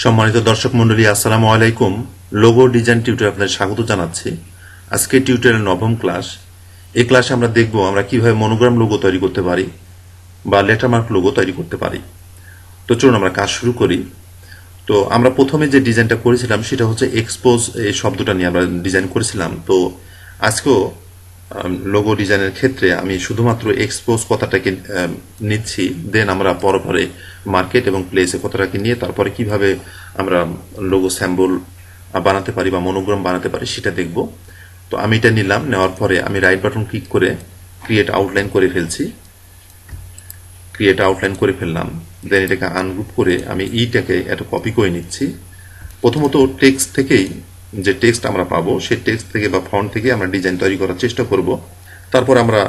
সম্মানিত দর্শক মণ্ডলী, আসসালামু আলাইকুম। লোগো ডিজাইন টিউটোরিয়ালে আপনাদের স্বাগত জানাচ্ছি। আজকে টিউটোরিয়ালের নবম ক্লাস। এই ক্লাসে আমরা দেখব আমরা কিভাবে মনোগ্রাম লোগো তৈরি করতে পারি বা লেটারমার্ক লোগো তৈরি করতে পারি। তো চলুন আমরা কাজ শুরু করি। তো আমরা প্রথমে যে ডিজাইনটা করেছিলাম সেটা হচ্ছে এক্সপোজ এই শব্দটা নিয়ে আমরা ডিজাইন করেছিলাম। তো আজকেও লোগো ডিজাইনের ক্ষেত্রে আমি শুধুমাত্র এক্সপোজ কথাটাকে নিচ্ছি, দেন আমরা পরে মার্কেট এবং প্লেসে কথাটাকে নিয়ে তারপরে কিভাবে আমরা লোগো স্যাম্বল বানাতে পারি বা মনোগ্রাম বানাতে পারি সেটা দেখব। তো আমি এটা নিলাম, নেওয়ার পরে আমি রাইট বাটন ক্লিক করে ক্রিয়েট আউটলাইন করে ফেলছি। ক্রিয়েট আউটলাইন করে ফেললাম, দেন এটাকে আনগ্রুপ করে আমি ইটাকে একটা কপি করে নিচ্ছি। প্রথমত টেক্সট থেকেই যে টেক্সট আমরা পাবো সেই টেক্সট থেকে বা ফন্ট থেকে আমরা ডিজাইন তৈরি করার চেষ্টা করব। তারপর আমরা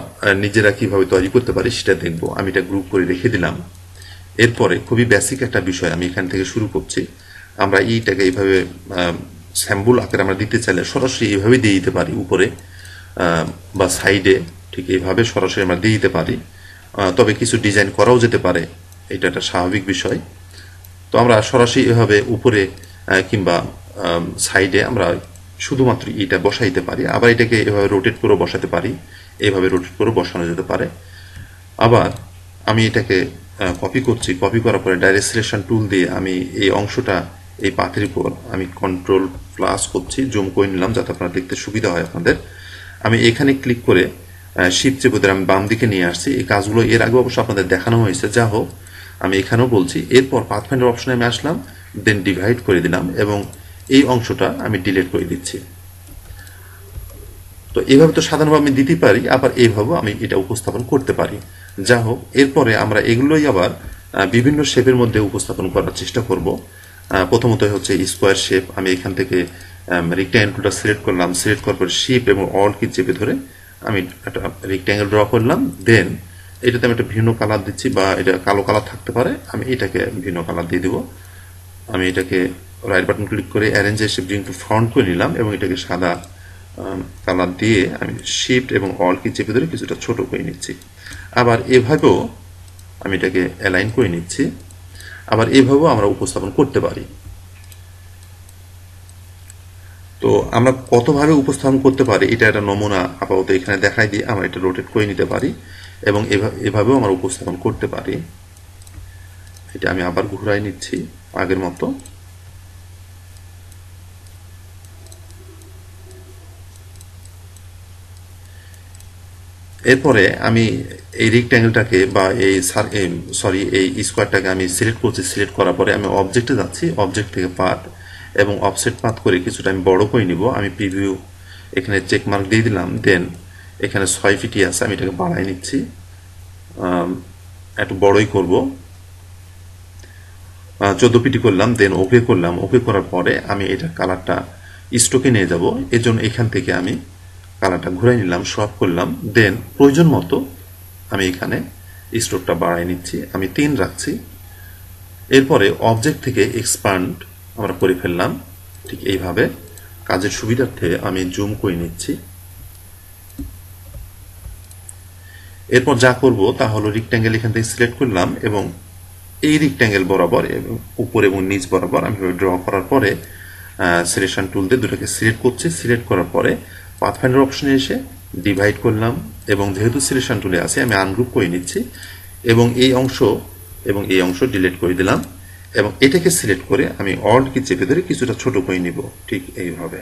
নিজেরা কিভাবে তৈরি করতে পারি সেটা দেখব। আমি এটা গ্রুপ করে রেখে দিলাম। এরপরে খুবই বেসিক একটা বিষয় আমি এখান থেকে শুরু করছি। আমরা ইটাকে এইভাবে স্যাম্বল আকারে আমরা দিতে চাইলে সরাসরি এইভাবে দিয়ে দিতে পারি, উপরে বা সাইডে ঠিক এইভাবে সরাসরি আমরা দিয়ে দিতে পারি। তবে কিছু ডিজাইন করাও যেতে পারে, এটা একটা স্বাভাবিক বিষয়। তো আমরা সরাসরি এভাবে উপরে কিংবা সাইডে আমরা শুধুমাত্র এটা বসাইতে পারি। আবার এটাকে এভাবে রোটেট করে বসাতে পারি, এইভাবে রোটেট করে বসানো যেতে পারে। আবার আমি এটাকে কপি করছি, কপি করার পরে ডাইরেক্ট সিলেকশন টুল দিয়ে আমি এই অংশটা এই পাথের উপর আমি কন্ট্রোল প্লাস করছি, জুম করে নিলাম যাতে আপনারা দেখতে সুবিধা হয় আপনাদের। আমি এখানে ক্লিক করে শিফট চেপে ধরে আমি বাম দিকে নিয়ে আসছি। এই কাজগুলো এর আগে অবশ্য আপনাদের দেখানো হয়েছে, যা হোক আমি এখানেও বলছি। এরপর পাথফাইন্ডার অপশনে আমি আসলাম, দেন ডিভাইড করে দিলাম এবং এই অংশটা আমি ডিলিট করে দিচ্ছি। তো এইভাবে তো সাধারণভাবে আমি দিতে পারি, আবার এইভাবেও আমি এটা উপস্থাপন করতে পারি। যা হোক, এরপরে আমরা এগুলোই আবার বিভিন্ন শেপের মধ্যে উপস্থাপন করার চেষ্টা করব। প্রথমত হচ্ছে স্কোয়ার শেপ। আমি এখান থেকে রেক্ট্যাঙ্গেলটা সিলেক্ট করলাম, সিলেক্ট করার পর শিপ এবং অল কি চেপে ধরে আমি একটা রেক্ট্যাঙ্গেল ড্র করলাম। দেন এটাতে আমি একটা ভিন্ন কালার দিচ্ছি, বা এটা কালো কালার থাকতে পারে, আমি এটাকে ভিন্ন কালার দিয়ে দেবো। আমি এটাকে রাইট বাটন ক্লিক করে অ্যারেঞ্জ শিফটিং টু ফ্রন্ট করে নিলাম এবং এটাকে সাদা কালার দিয়ে আমি শিফট এবং অল কি চেপে ধরে কিছুটা ছোট করে নিচ্ছি। আবার এভাবেও আমি এটাকে অ্যালাইন করে নিচ্ছি। আবার এভাবেও আমরা উপস্থাপন করতে পারি। তো আমরা কতভাবে উপস্থাপন করতে পারি এটা একটা নমুনা আপাতত এখানে দেখাই দিয়ে আমরা এটা রোটেট করে নিতে পারি এবং এভাবেও আমরা উপস্থাপন করতে পারি। এটা আমি আবার ঘুরাই নিচ্ছি আগের মতো। এরপরে আমি এই রেক্ট্যাঙ্গেলটাকে বা এই স্কোয়ারটাকে আমি সিলেক্ট করছি। সিলেক্ট করার পরে আমি অবজেক্টে যাচ্ছি, অবজেক্ট থেকে পাথ এবং অফসেট পাথ করে কিছুটা আমি বড় করে নিব। আমি প্রিভিউ এখানে চেক মার্ক দিয়ে দিলাম। দেন এখানে 6 ফিটই আছে, আমি এটাকে বাড়াই নিচ্ছি, একটু বড়ই করব। 14 ফিটই করলাম। দেন ওকে করলাম। ওকে করার পরে আমি এটা কালারটা স্ট্রোকে নিয়ে যাব। এর জন্য এখান থেকে আমি কালারটা ঘুরাই নিলাম, সোয়াপ করলাম। দেন প্রয়োজন মতো আমি এখানে স্ট্রোকটা বাড়াই নিচ্ছি, আমি 3 রাখছি। এরপরে অবজেক্ট থেকে এক্সপান্ড আমরা করে ফেললাম। ঠিক এইভাবে কাজের সুবিধার্থে আমি জুম করে নিচ্ছি। এরপর যা করব তা হলো রেক্ট্যাঙ্গেল এখান থেকে সিলেক্ট করলাম এবং এই রেক্ট্যাঙ্গেল বরাবর এবং উপর এবং নিচ বরাবর আমি ড্র করার পরে সিলেকশন টুল দিয়ে দুটোকে সিলেক্ট করছি। সিলেক্ট করার পরে পাথফাইন্ডার অপশনে এসে ডিভাইড করলাম এবং যেহেতু সিলেকশন টুলে আছে আমি আনগ্রুপ করে নিচ্ছি এবং এই অংশ ডিলিট করে দিলাম এবং এটাকে সিলেক্ট করে আমি অল্ট কি চেপে ধরে কিছুটা ছোট করে নিব। ঠিক এইভাবে।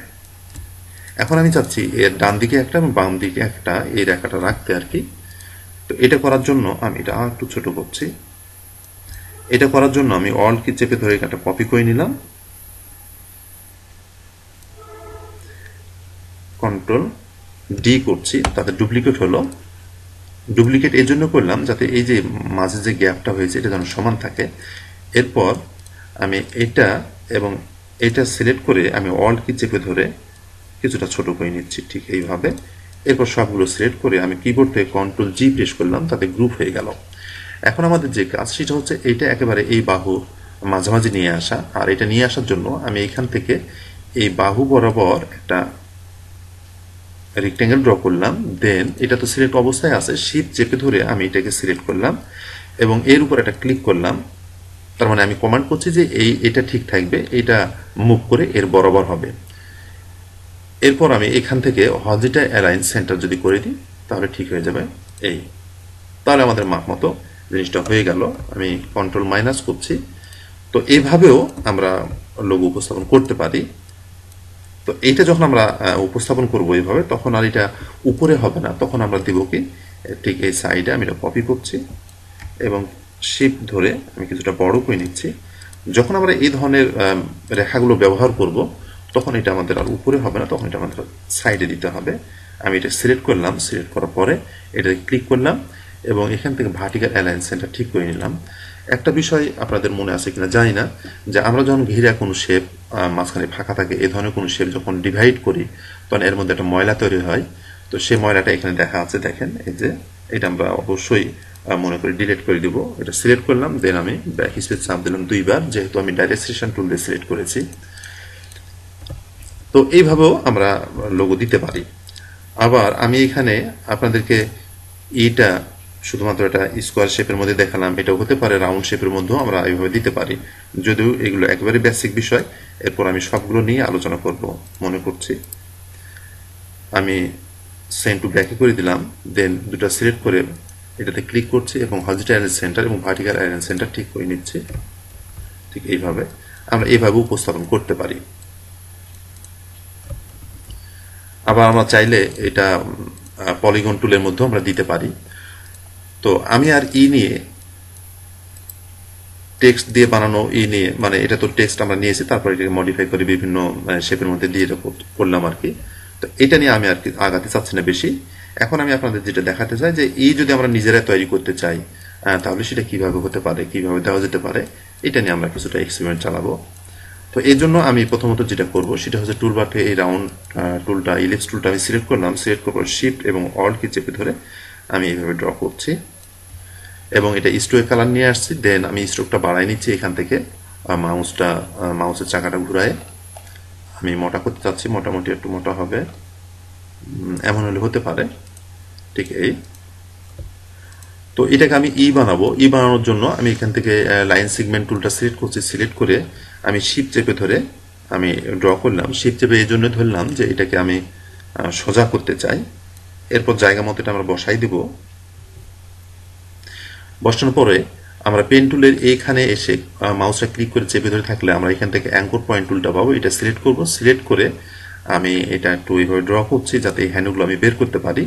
এখন আমি চাচ্ছি এর ডান দিকে একটা এবং বাম দিকে একটা এই রেখাটা রাখতে আর কি। তো এটা করার জন্য আমি এটা একটু ছোট করছি। এটা করার জন্য আমি অল্ট কি চেপে ধরে একটা কপি করে নিলাম, কন্ট্রোল ডি করছি, তাতে ডুপ্লিকেট হলো। ডুপ্লিকেট এই জন্য করলাম যাতে এই যে মাঝে যে গ্যাপটা হয়েছে এটা যেন সমান থাকে। এরপর আমি এটা এবং এটা সিলেক্ট করে আমি অল্ট কি চেপে ধরে কিছুটা ছোট করে নিচ্ছি। ঠিক এইভাবে। এরপর সবগুলো সিলেক্ট করে আমি কিবোর্ড থেকে কন্ট্রোল জি প্রেস করলাম, তাতে গ্রুপ হয়ে গেল। এখন আমাদের যে কাজ সেটা হচ্ছে এইটা একেবারে এই বাহু মাঝামাঝি নিয়ে আসা। আর এটা নিয়ে আসার জন্য আমি এখান থেকে এই বাহু বরাবর একটা রেক্ট্যাঙ্গেল ড্র করলাম। দেন এটা তো সিলেক্ট অবস্থায় আছে, শিফট চেপে ধরে আমি এটাকে সিলেক্ট করলাম এবং এর উপর একটা ক্লিক করলাম। তার মানে আমি কমান্ড করছি যে এটা ঠিক থাকবে, এটা মুভ করে এর বরাবর হবে। এরপর আমি এখান থেকে হরিজন্টাল অ্যালাইন সেন্টার যদি করে দিই তাহলে ঠিক হয়ে যাবে। তাহলে আমাদের মাপ মতো জিনিসটা হয়ে গেল। আমি কন্ট্রোল মাইনাস করছি। তো এইভাবেও আমরা লোগো উপস্থাপন করতে পারি। তো এইটা যখন আমরা উপস্থাপন করব এইভাবে, তখন আর এটা উপরে হবে না, তখন আমরা দিব কি ঠিক এই সাইডে আমি এটা কপি করছি এবং শিফট ধরে আমি কিছুটা বড় করে নিচ্ছি। যখন আমরা এই ধরনের রেখাগুলো ব্যবহার করব তখন এটা আমাদের আর উপরে হবে না, তখন এটা আমাদের সাইডে দিতে হবে। আমি এটা সিলেক্ট করলাম, সিলেক্ট করার পরে এটা ক্লিক করলাম এবং এখান থেকে ভার্টিক্যাল অ্যালাইন সেন্টার ঠিক করে নিলাম। একটা বিষয় আপনাদের মনে আছে কিনা জানি না, যে আমরা যখন ঘিরা কোনো শেপ মাঝখানে ফাঁকা থাকে, এই ধরনের কোনো শেপ যখন ডিভাইড করি তখন এর মধ্যে একটা ময়লা তৈরি হয়। তো সেই ময়লাটা এখানে দেখা আছে, দেখেন এই যে এটা আমরা অবশ্যই মনে করি ডিলিট করে দিব। এটা সিলেক্ট করলাম, দেন আমি ব্যাক স্পেস চাপ দিলাম দুইবার, যেহেতু আমি ডাইরেক্ট সিলেকশন টুল দিয়ে সিলেক্ট করেছি। তো এইভাবেও আমরা লোগো দিতে পারি। আবার আমি এখানে আপনাদেরকে এটা শুধুমাত্র এটা স্কোয়ার শেপের মধ্যে দেখালাম, এটাও হতে পারে রাউন্ড শেপের মধ্যেও আমরা এইভাবে দিতে পারি, যদিও এগুলো একেবারে বেসিক বিষয়। এরপর আমি সবগুলো নিয়ে আলোচনা করব মনে করছি। আমি সেন্ড টু ব্যাকে করে দিলাম, দেন দুটো সিলেক্ট করে এটাতে ক্লিক করছি এবং হরিজন্টাল অ্যালাইন সেন্টার এবং ভার্টিক্যাল অ্যালাইন সেন্টার ঠিক করে নিচ্ছি। ঠিক এইভাবে আমরা এইভাবে উপস্থাপন করতে পারি। আবার আমরা চাইলে এটা পলিগন টুলের মধ্যেও আমরা দিতে পারি। তো আমি আর নিয়ে টেক্সট দিয়ে বানানো নিয়ে, মানে এটা তো টেক্সট আমরা নিয়েছি, তারপর এটাকে মডিফাই করে বিভিন্ন শেপের মধ্যে দিয়ে এটা করলাম আর কি। তো এটা নিয়ে আমি আর কি আগাতে চাচ্ছি না বেশি। এখন আমি আপনাদের যেটা দেখাতে চাই যে যদি আমরা নিজেরা তৈরি করতে চাই তাহলে সেটা কিভাবে হতে পারে, কিভাবে দেওয়া যেতে পারে, এটা নিয়ে আমরা কিছুটা এক্সপেরিমেন্ট চালাবো। তো এই জন্য আমি প্রথমত যেটা করব সেটা হচ্ছে টুলবার থেকে এই রাউন্ড টুলটা, ইলিপস টুলটা আমি সিলেক্ট করলাম, সিলেক্ট করার পর শিফট এবং অল্ট কি চেপে ধরে আমি এইভাবে ড্র করছি এবং এটা স্ট্রোক কালার নিয়ে আসছি। দেন আমি স্ট্রোকটা বাড়াই নিচ্ছি এখান থেকে, মাউসের চাকাটা ঘুরায় আমি মোটা করতে চাচ্ছি, মোটামুটি একটু মোটা হবে, এমন হলে হতে পারে। ঠিক তো এটাকে আমি বানাবো। বানানোর জন্য আমি এখান থেকে লাইন সেগমেন্ট টুলটা সিলেক্ট করছি, সিলেক্ট করে আমি শিফট চেপে ধরে আমি ড্র করলাম। শিফট চেপে এই জন্য ধরলাম যে এটাকে আমি সোজা করতে চাই। এরপর জায়গা মতো এটা আমরা বসাই দিব। বসানোর পরে আমরা পেন টুলের এইখানে এসে মাউসটা ক্লিক করে চেপে ধরে থাকলে আমরা এখান থেকে অ্যাঙ্কর পয়েন্ট টুলটা পাবো, এটা সিলেক্ট করব। সিলেক্ট করে আমি এটা একটু এইভাবে ড্র করছি যাতে এই হ্যান্ডেলগুলো আমি বের করতে পারি।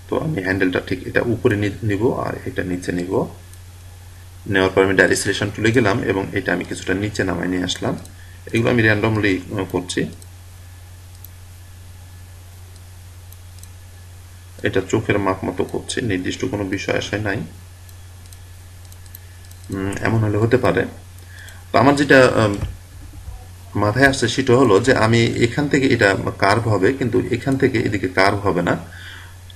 তো আমি হ্যান্ডেলটা ঠিক এটা উপরে নিব আর এটা নিচে নিব। নেওয়ার পর আমি ডাইরেক্ট সিলেকশন টুলে গেলাম এবং এটা আমি কিছুটা নিচে নামাই নিয়ে আসলাম। এগুলো আমি র্যান্ডমলি করছি। এটা চোখের মাপ মতো করছি, নির্দিষ্ট কোনো বিষয় আশায় নাই, এমন হলে হতে পারে। তো আমার যেটা মাথায় আসছে সেটা হলো যে আমি এখান থেকে এটা কার্ভ হবে, কিন্তু এখান থেকে এদিকে কার্ভ হবে না।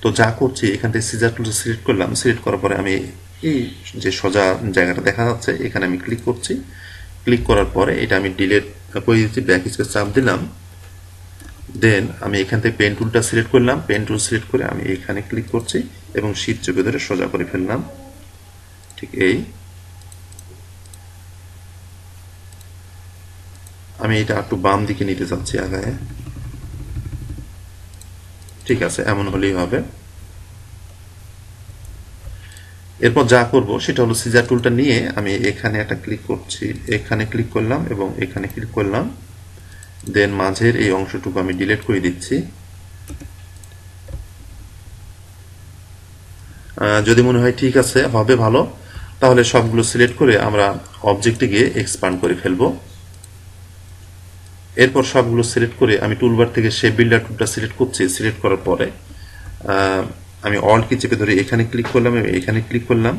তো যা করছি এখান থেকে সিজার টুল সিলেক্ট করলাম, সিলেক্ট করার পরে আমি এই যে সোজা জায়গাটা দেখা যাচ্ছে এখানে আমি ক্লিক করছি। ক্লিক করার পরে এটা আমি ডিলিট করে দিচ্ছি, ব্যাক স্পেস চাপ দিলাম। দেন আমি এখান থেকে পেন টুলটা সিলেক্ট করলাম, পেন টুল সিলেক্ট করে আমি এখানে ক্লিক করছি এবং শিফট চেপে ধরে সোজা করে ফেললাম। ঠিক আমি এটা একটু বাম দিকে নিতে চাচ্ছি আগায়। ঠিক আছে, এমন হলেই হবে। এরপর যা করব সেটা হলো সিজার টুলটা নিয়ে আমি এখানে একটা ক্লিক করছি, এখানে ক্লিক করলাম এবং এখানে ক্লিক করলাম। দেন মাঝের এই অংশটুকু আমি ডিলিট করে দিচ্ছি। যদি মনে হয় ঠিক আছে, হবে ভালো, তাহলে সবগুলো সিলেক্ট করে আমরা অবজেক্টে গিয়ে এক্সপান্ড করে ফেলবো। এরপর সবগুলো সিলেক্ট করে আমি টুলবার থেকে শেপ বিল্ডার টুলটা সিলেক্ট করছি। সিলেক্ট করার পরে আমি অল্ট কি চেপে ধরে এখানে ক্লিক করলাম এবং এখানে ক্লিক করলাম।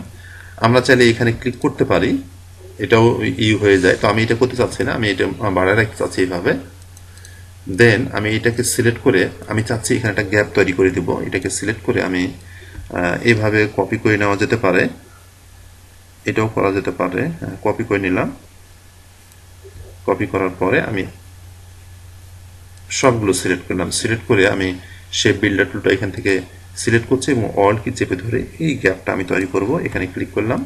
আমরা চাইলে এখানে ক্লিক করতে পারি, এটাও হয়ে যায়। তো আমি এটা করতে চাচ্ছি না, আমি এটা বাড়ায় রাখতে চাচ্ছি এইভাবে। দেন আমি এটাকে সিলেক্ট করে আমি চাচ্ছি এখানে একটা গ্যাপ তৈরি করে দিব। এটাকে সিলেক্ট করে আমি এইভাবে কপি করে নেওয়া যেতে পারে, এটাও করা যেতে পারে। কপি করে নিলাম। কপি করার পরে আমি সবগুলো সিলেক্ট করলাম, সিলেক্ট করে আমি শেপ বিল্ডার টুলটা এখান থেকে সিলেক্ট করছি এবং অল্ট কি চেপে ধরে এই গ্যাপটা আমি তৈরি করব। এখানে ক্লিক করলাম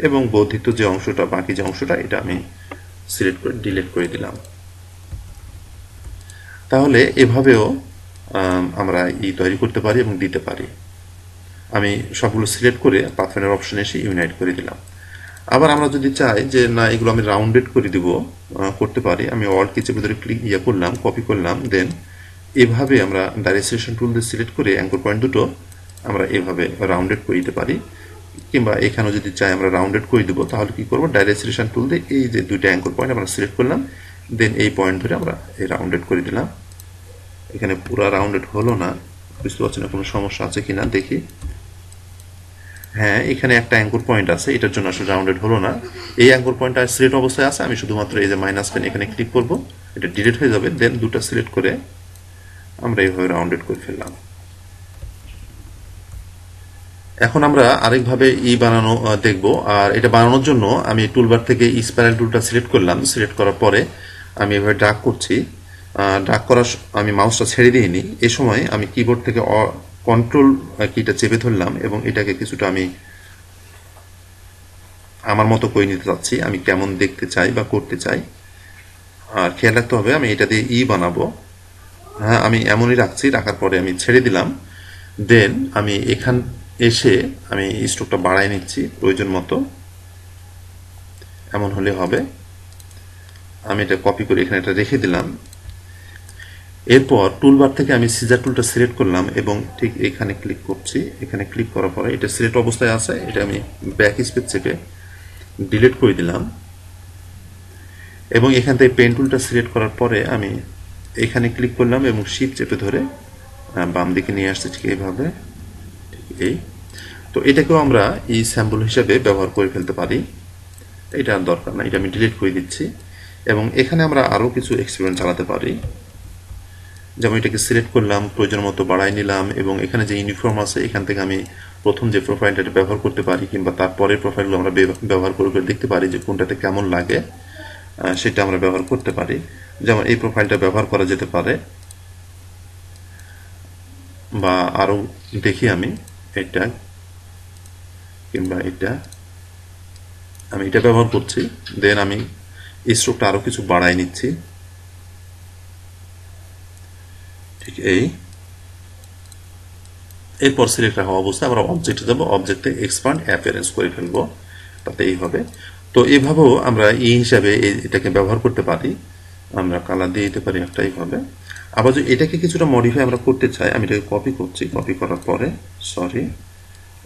এবং বর্ধিত যে অংশটা, বাকি যে অংশটা, এটা আমি সিলেক্ট করে ডিলিট করে দিলাম। তাহলে এভাবেও আমরা তৈরি করতে পারি এবং দিতে পারি। আমি সবগুলো সিলেক্ট করে পাথফাইন্ডার অপশনে এসে ইউনাইট করে দিলাম। আবার আমরা যদি চাই যে না এগুলো আমি রাউন্ডেড করে দিব, করতে পারি। আমি অল্ট কি চেপে ধরে ক্লিক করলাম, কপি করলাম, দেন এভাবে আমরা ডাইরেক্ট সিলেকশন টুল দিয়ে সিলেক্ট করে অ্যাঙ্কর পয়েন্ট দুটো আমরা এভাবে রাউন্ডেড করে দিতে পারি। কিংবা এখানেও যদি চাই আমরা রাউন্ডেড করে দিব, তাহলে কি করব, ডাইরেক্ট সিলেকশন টুল দিয়ে এই যে দুইটা অ্যাঙ্কর পয়েন্ট আমরা সিলেক্ট করলাম, দেন এই পয়েন্ট ধরে আমরা এই রাউন্ডেড করে দিলাম। এখানে পুরো রাউন্ডেড হলো না, বুঝতে পারছি না কোনো সমস্যা আছে কিনা, দেখি। হ্যাঁ, এখানে একটা অ্যাঙ্কর পয়েন্ট আছে, এটার জন্য আসলে রাউন্ডেড হলো না। এই অ্যাঙ্কর পয়েন্টটা সিলেক্ট অবস্থায় আছে, আমি শুধুমাত্র এই যে মাইনাস পেন এখানে ক্লিক করব, এটা ডিলিট হয়ে যাবে। দেন দুটো সিলেক্ট করে আমরা এইভাবে রাউন্ডেড করে ফেললাম। এখন আমরা আরেকভাবে বানানো দেখব। আর এটা বানানোর জন্য আমি টুলবার থেকে স্পাইরাল টুলটা সিলেক্ট করলাম। সিলেক্ট করার পরে আমি এভাবে ড্রাগ করছি। ড্রাগ করার আমি মাউসটা ছেড়ে দিইনি। এই সময় আমি কিবোর্ড থেকে কন্ট্রোল কিটা চেপে ধরলাম এবং এটাকে কিছুটা আমি আমার মতো করে নিতে চাচ্ছি, আমি কেমন দেখতে চাই বা করতে চাই। আর খেয়াল রাখতে হবে আমি এটা দিয়ে বানাবো। হ্যাঁ, আমি এমনই রাখছি, রাখার পরে আমি ছেড়ে দিলাম। দেন আমি এখান এসে আমি স্ট্রোকটা বাড়াই নিচ্ছি প্রয়োজন মতো, এমন হলে হবে। আমি এটা কপি করে এখানে এটা রেখে দিলাম। এরপর টুলবার থেকে আমি সিজার টুলটা সিলেক্ট করলাম এবং ঠিক এখানে ক্লিক করছি। এখানে ক্লিক করার পরে এটা সিলেক্ট অবস্থায় আছে, এটা আমি ব্যাক স্পেস চেপে ডিলিট করে দিলাম। এবং এখান থেকে পেন টুলটা সিলেক্ট করার পরে আমি এখানে ক্লিক করলাম এবং শিফট চেপে ধরে বাম দিকে নিয়ে আসছি, ঠিক এইভাবে, ঠিক এই। তো এটাকেও আমরা স্যাম্পল হিসাবে ব্যবহার করে ফেলতে পারি। এটা আর দরকার না, এটা আমি ডিলিট করে দিচ্ছি। এবং এখানে আমরা আরও কিছু এক্সপেরিমেন্ট চালাতে পারি। যেমন এটাকে সিলেক্ট করলাম, প্রয়োজন মতো বাড়াই নিলাম এবং এখানে যে ইউনিফর্ম আছে এখান থেকে আমি প্রথম যে প্রোফাইলটা ব্যবহার করতে পারি, কিংবা তারপরের প্রোফাইলগুলো আমরা ব্যবহার করে দেখতে পারি যে কোনটাতে কেমন লাগে, সেটা আমরা ব্যবহার করতে পারি। যেমন এই প্রোফাইলটা ব্যবহার করা যেতে পারে, বা আরও দেখি আমি এটা, কিংবা এটা, আমি এটা ব্যবহার করছি। দেন আমি স্ট্রোকটা আরও কিছু বাড়াই নিচ্ছি, ঠিক এই। এরপর সিলেক্ট রাখা অবস্থায় আমরা অবজেক্টে যাব, অবজেক্টে এক্সপান্ড অ্যাপিয়ারেন্স করে ফেলবো, তাতে এই হবে। তো এইভাবেও আমরা হিসাবে এটাকে ব্যবহার করতে পারি। আমরা কালার দিয়ে দিতে পারি একটা এইভাবে। আবার যদি এটাকে কিছুটা মডিফাই আমরা করতে চাই, আমি এটাকে কপি করছি। কপি করার পরে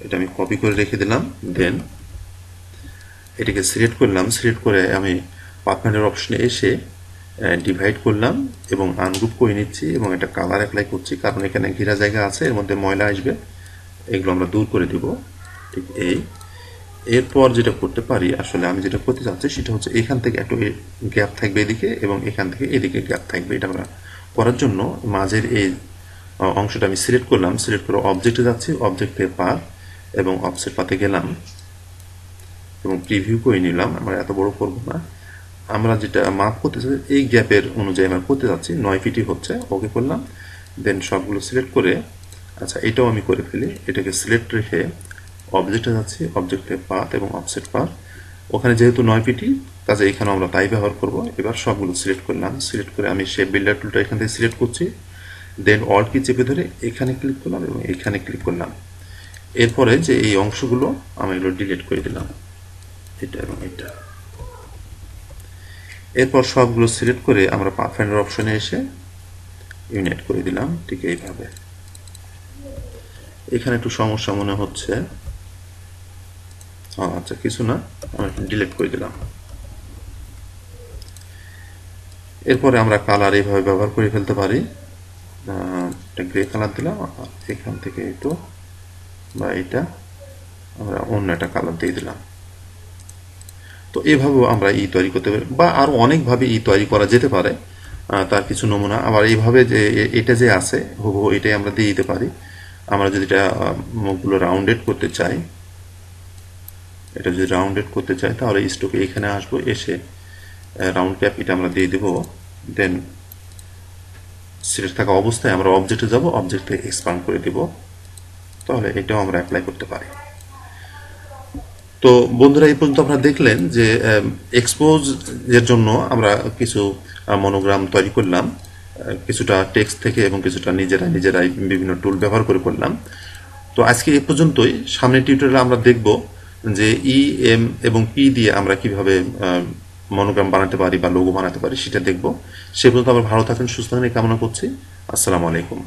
এটা আমি কপি করে রেখে দিলাম। দেন এটাকে সিলেক্ট করলাম, সিলেক্ট করে আমি পাথফাইন্ডার অপশনে এসে ডিভাইড করলাম এবং আনগ্রুপ করে নিচ্ছি এবং এটা কালার অ্যাপ্লাই করছি, কারণ এখানে ঘেরা জায়গা আছে, এর মধ্যে ময়লা আসবে, এগুলো আমরা দূর করে দিব, ঠিক এই। এরপর যেটা করতে পারি, আসলে আমি যেটা করতে চাচ্ছি সেটা হচ্ছে এখান থেকে একটু গ্যাপ থাকবে এদিকে এবং এখান থেকে এদিকে গ্যাপ থাকবে। এটা আমরা করার জন্য মাঝের এই অংশটা আমি সিলেক্ট করলাম, সিলেক্ট করে অবজেক্টে যাচ্ছি, অবজেক্টে পাথ এবং অফসেট পাথে গেলাম এবং প্রিভিউ করে নিলাম। আমরা এত বড় করব না, আমরা যেটা মাপ করতে চাই এই গ্যাপের অনুযায়ী আমরা করতে যাচ্ছি। 9 ফিটই হচ্ছে, ওকে করলাম। দেন সবগুলো সিলেক্ট করে, আচ্ছা এটাও আমি করে ফেলি। এটাকে সিলেক্ট রেখে অবজেক্টে যাচ্ছি, অবজেক্টে পাথ এবং অফসেট পাথ, ওখানে যেহেতু 9 ফিটই, কাজে এখানে আমরা তাই ব্যবহার করব। এবার সবগুলো সিলেক্ট করলাম, সিলেক্ট করে আমি শেপ বিল্ডার টুলটা এখান থেকে সিলেক্ট করছি। দেন অল্ট কি চেপে ধরে এখানে ক্লিক করলাম এবং এখানে ক্লিক করলাম। এরপরে যে এই অংশগুলো আমি এগুলো ডিলিট করে দিলাম, এটা এবং এটা। এরপর সবগুলো সিলেক্ট করে আমরা পাথফাইন্ডার অপশনে এসে ইউনাইট করে দিলাম, ঠিক এইভাবে। এখানে একটু সমস্যা মনে হচ্ছে, আচ্ছা কিছু না, আমি ডিলিট করে দিলাম। এরপরে আমরা কালার এইভাবে ব্যবহার করে ফেলতে পারি। একটা গ্রে কালার দিলাম, এখান থেকে একটু বা এটা আমরা অন্য একটা কালার দিয়ে দিলাম। তো এভাবেও আমরা তৈরি করতে পারি, বা আরো অনেকভাবে তৈরি করা যেতে পারে। তার কিছু নমুনা আবার এইভাবে যে এটা যে আছে হুবহু এটাই আমরা দিয়ে দিতে পারি। আমরা যদি এটা মুখগুলো রাউন্ডেড করতে চাই, এটা যদি রাউন্ডেড করতে চাই তাহলে স্ট্রোকে এখানে আসবো, এসে রাউন্ড ক্যাপ এটা আমরা দিয়ে দেবো। দেন সিলেক্ট থাকা অবস্থায় আমরা অবজেক্টে যাব, অবজেক্টে এক্সপান্ড করে দেব, তাহলে এটাও আমরা অ্যাপ্লাই করতে পারি। তো বন্ধুরা, এই পর্যন্ত আপনারা দেখলেন যে এক্সপোজ এর জন্য আমরা কিছু মনোগ্রাম তৈরি করলাম, কিছুটা টেক্সট থেকে এবং কিছুটা নিজেরাই বিভিন্ন টুল ব্যবহার করে করলাম। তো আজকে এই পর্যন্তই। সামনের টিউটোরিয়ালে আমরা দেখব যে ই, এম এবং পি দিয়ে আমরা কিভাবে মনোগ্রাম বানাতে পারি বা লোগো বানাতে পারি সেটা দেখব। সে পর্যন্ত আবার ভালো থাকেন, সুস্থ থাকেন এই কামনা করছি। আসসালামু আলাইকুম।